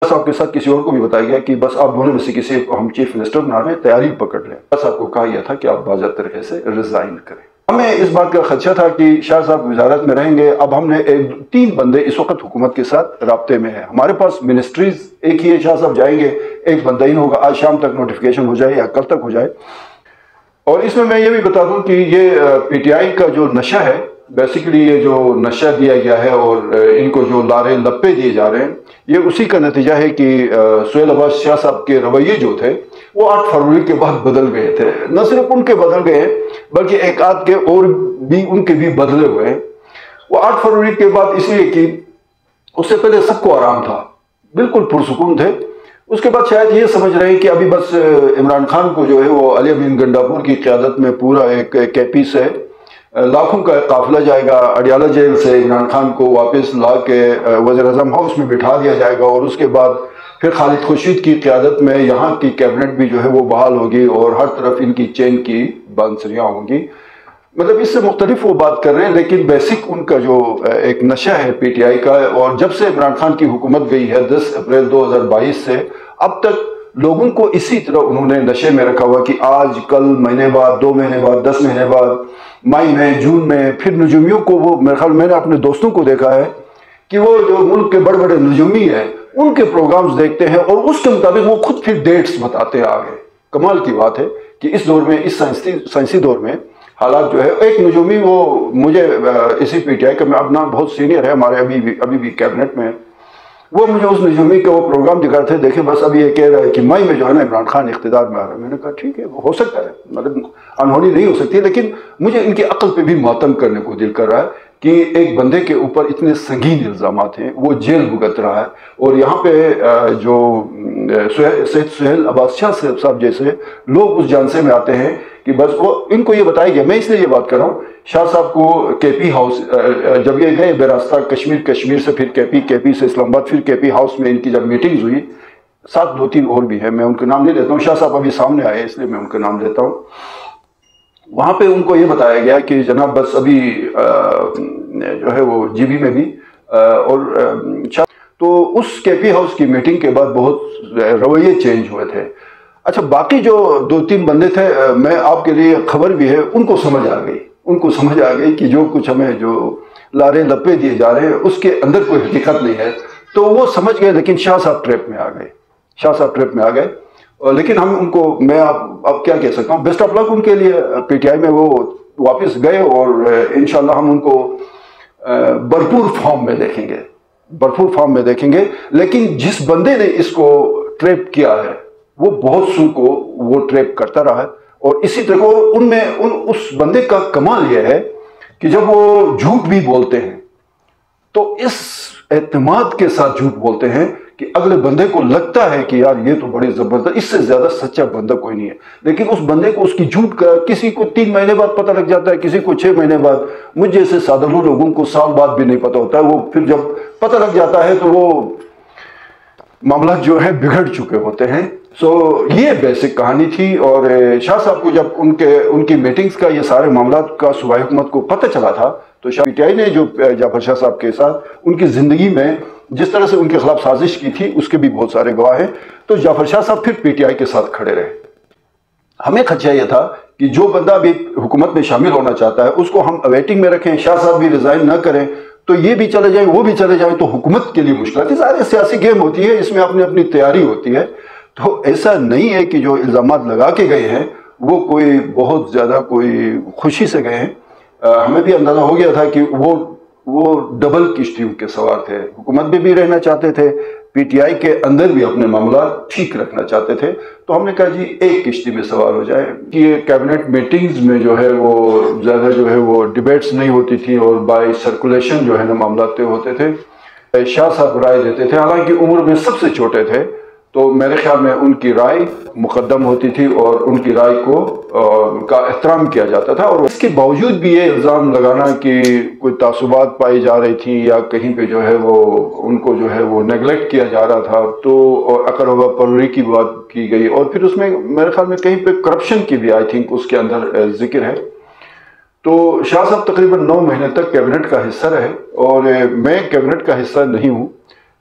साहब के साथ किसी और को भी बताया गया कि बस आप दोनों में से किसी को हम चीफ मिनिस्टर बना रहे हैं, तैयारी पकड़ लें। शाह साहब को कहा गया था कि आप बाज़ाब्ता तरीके से रिजाइन करें। हमें इस बात का खदशा था कि शाह साहब वजारत में रहेंगे। अब हमने 3 बंदे इस वक्त हुकूमत के साथ राब्ते में है। हमारे पास मिनिस्ट्रीज एक ही है, शाह साहब जाएंगे, एक बंदा ही होगा, आज शाम तक नोटिफिकेशन हो जाए या कल तक हो जाए। और इसमें मैं ये भी बता दूं कि ये पीटीआई का जो नशा है, बेसिकली ये जो नशा दिया गया है और इनको जो लारे लप्पे दिए जा रहे हैं, ये उसी का नतीजा है कि सुहेल अब्बास शाह साहब के रवैये जो थे वो 8 फरवरी के बाद बदल गए थे। न सिर्फ उनके बदल गए बल्कि एक आध के और भी उनके भी बदले हुए हैं। वो 8 फरवरी के बाद इसलिए कि उससे पहले सबको आराम था, बिल्कुल पुरसुकून थे। उसके बाद शायद ये समझ रहे हैं कि अभी बस इमरान खान को जो है वो अली अमीन गंडापुर की क़यादत में पूरा एक केपी से लाखों का काफिला जाएगा, अडियाला जेल से इमरान खान को वापस ला के वज़ीर-ए-आज़म हाउस में बिठा दिया जाएगा और उसके बाद फिर खालिद खुर्शीद की क़यादत में यहाँ की कैबिनेट भी जो है वो बहाल होगी और हर तरफ इनकी चेन की बांसुरियाँ होंगी। मतलब इससे मुख्तलिफ वो बात कर रहे हैं, लेकिन बेसिक उनका जो एक नशा है पीटीआई का, और जब से इमरान खान की हुकूमत गई है 10 अप्रैल 2022 से अब तक लोगों को इसी तरह उन्होंने नशे में रखा हुआ कि आज कल, महीने बाद, 2 महीने बाद, 10 महीने बाद, मई में, जून में, फिर नजूमियों को वो मेरे ख्याल मैंने अपने दोस्तों को देखा है कि वो जो मुल्क के बड़े बड़े नजूमी हैं उनके प्रोग्राम्स देखते हैं और उसके मुताबिक वो खुद फिर डेट्स बताते हैं आगे। कमाल की बात है कि इस दौर में, इस साइंसी दौर में हालात जो है, एक नजूमी वो मुझे इसी पीटीआई का, मैं अपना बहुत सीनियर है हमारे, अभी भी कैबिनेट में, वो मुझे उस नजूमी का वो प्रोग्राम दिखा रहे थे। देखे बस अभी ये कह रहा है कि मई में जो है ना इमरान खान इख्तिदार में आ रहा है। मैंने कहा ठीक है, वो हो सकता है, मतलब अनहोनी नहीं हो सकती, लेकिन मुझे इनकी अक्ल पे भी मातम करने को दिल कर रहा है कि एक बंदे के ऊपर इतने संगीन इल्ज़ामात हैं, वो जेल भुगत रहा है और यहाँ पे जो सुहेल अब्बास शाह साहब जैसे लोग उस जानसे में आते हैं कि बस वो, इनको ये बताया गया। मैं इसलिए ये बात कर रहा हूँ, शाह साहब को केपी हाउस जब ये गए बेरास्ता कश्मीर, कश्मीर से फिर केपी, केपी से इस्लामाबाद, फिर केपी हाउस में इनकी जब मीटिंग्स हुई, साथ 2-3 और भी है, मैं उनके नाम नहीं लेता हूँ, शाह साहब अभी सामने आए इसलिए मैं उनका नाम लेता हूँ। वहाँ पे उनको ये बताया गया कि जनाब बस अभी जो है वो जीबी में भी और तो उस केपी हाउस की मीटिंग के बाद बहुत रवैये चेंज हुए थे। अच्छा, बाकी जो 2-3 बंदे थे, मैं आपके लिए खबर भी है, उनको समझ आ गई, उनको समझ आ गई कि जो कुछ हमें जो लारे लपे दिए जा रहे हैं उसके अंदर कोई हकीकत नहीं है, तो वो समझ गए। लेकिन शाह साहब ट्रैप में आ गए, शाह साहब ट्रैप में आ गए। लेकिन हम उनको, मैं अब क्या कह सकता हूँ, बेस्ट ऑफ लक उनके लिए। पीटीआई में वो वापस गए और इंशाल्लाह हम उनको भरपूर फॉर्म में देखेंगे, भरपूर फॉर्म में देखेंगे। लेकिन जिस बंदे ने इसको ट्रैप किया है वो बहुत सू को वो ट्रैप करता रहा है और इसी तरह को उनमें उस बंदे का कमाल यह है कि जब वो झूठ भी बोलते हैं तो इस एतमाद के साथ झूठ बोलते हैं कि अगले बंदे को लगता है कि यार ये तो बड़ी जबरदस्त, इससे ज्यादा सच्चा बंदा कोई नहीं है। लेकिन उस बंदे को उसकी झूठ का किसी को 3 महीने बाद पता लग जाता है, किसी को 6 महीने बाद, मुझ जैसे साधारण लोगों को साल बाद भी नहीं पता होता है। वो फिर जब पता लग जाता है तो वो मामला जो है बिगड़ चुके होते हैं। सो ये बेसिक कहानी थी। और शाह साहब को जब उनकी मीटिंग्स का ये सारे मामला का सूबाई हुकूमत को पता चला था तो पीटीआई ने जो जाफर शाह साहब के साथ उनकी ज़िंदगी में जिस तरह से उनके खिलाफ साजिश की थी उसके भी बहुत सारे गवाह हैं। तो जाफर शाह साहब फिर पीटीआई के साथ खड़े रहे। हमें खदशा यह था कि जो बंदा भी हुकूमत में शामिल होना चाहता है उसको हम अवेटिंग में रखें, शाह साहब भी रिजाइन न करें तो ये भी चले जाए, वो भी चले जाए, तो हुकूमत के लिए मुश्किल। सारे सियासी गेम होती है, इसमें अपनी अपनी तैयारी होती है। तो ऐसा नहीं है कि जो इल्ज़ामात लगा के गए हैं वो कोई बहुत ज़्यादा कोई खुशी से गए हैं। हमें भी अंदाज़ा हो गया था कि वो डबल किश्तियों के सवार थे, हुकूमत में भी रहना चाहते थे, पीटीआई के अंदर भी अपने मामला ठीक रखना चाहते थे। तो हमने कहा जी एक किश्ती में सवार हो जाए कि ये कैबिनेट मीटिंग्स में जो है वो ज़्यादा जो है वो डिबेट्स नहीं होती थी और बाय सर्कुलेशन जो है ना मामला तय होते थे। शाह साहब राय देते थे, हालांकि उम्र में सबसे छोटे थे तो मेरे ख्याल में उनकी राय मुकद्दम होती थी और उनकी राय को का एहतराम किया जाता था। और इसके बावजूद भी ये इल्ज़ाम लगाना कि कोई तासुबात पाई जा रही थी या कहीं पे जो है वो उनको जो है वो नेगलेक्ट किया जा रहा था, तो और अकरवा परवरी की बात की गई और फिर उसमें मेरे ख्याल में कहीं पे करप्शन की भी आई थिंक उसके अंदर जिक्र है। तो शाह साहब तकरीबन 9 महीने तक कैबिनेट का हिस्सा रहे और मैं कैबिनेट का हिस्सा नहीं हूँ,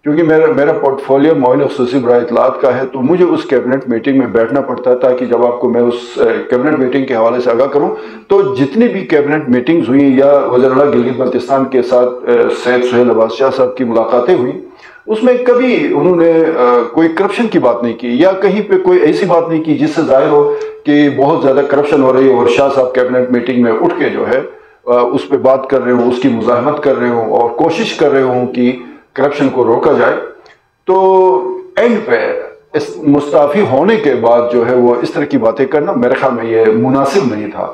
क्योंकि मेरा पोर्टफोलियो मुआविन ख़ुसूसी बराए इत्तलात का है, तो मुझे उस कैबिनेट मीटिंग में बैठना पड़ता है, ताकि जब आपको मैं उस कैबिनेट मीटिंग के हवाले से आगाह करूं, तो जितनी भी कैबिनेट मीटिंग्स हुई या वज़ीर-ए-आला गिलगित बल्तिस्तान के साथ सैयद सुहेल अब्बास शाह साहब की मुलाकातें हुई, उसमें कभी उन्होंने कोई करप्शन की बात नहीं की या कहीं पे कोई ऐसी बात नहीं की जिससे जाहिर हो कि बहुत ज़्यादा करप्शन हो रही है और शाह साहब कैबिनेट मीटिंग में उठ के जो है उस पर बात कर रहे हो, उसकी मुज़ाहमत कर रहे हो और कोशिश कर रहे हो कि करप्शन को रोका जाए। तो एंड पे इस मुस्ताफ़ी होने के बाद जो है वो इस तरह की बातें करना मेरे ख्याल में ये मुनासिब नहीं था।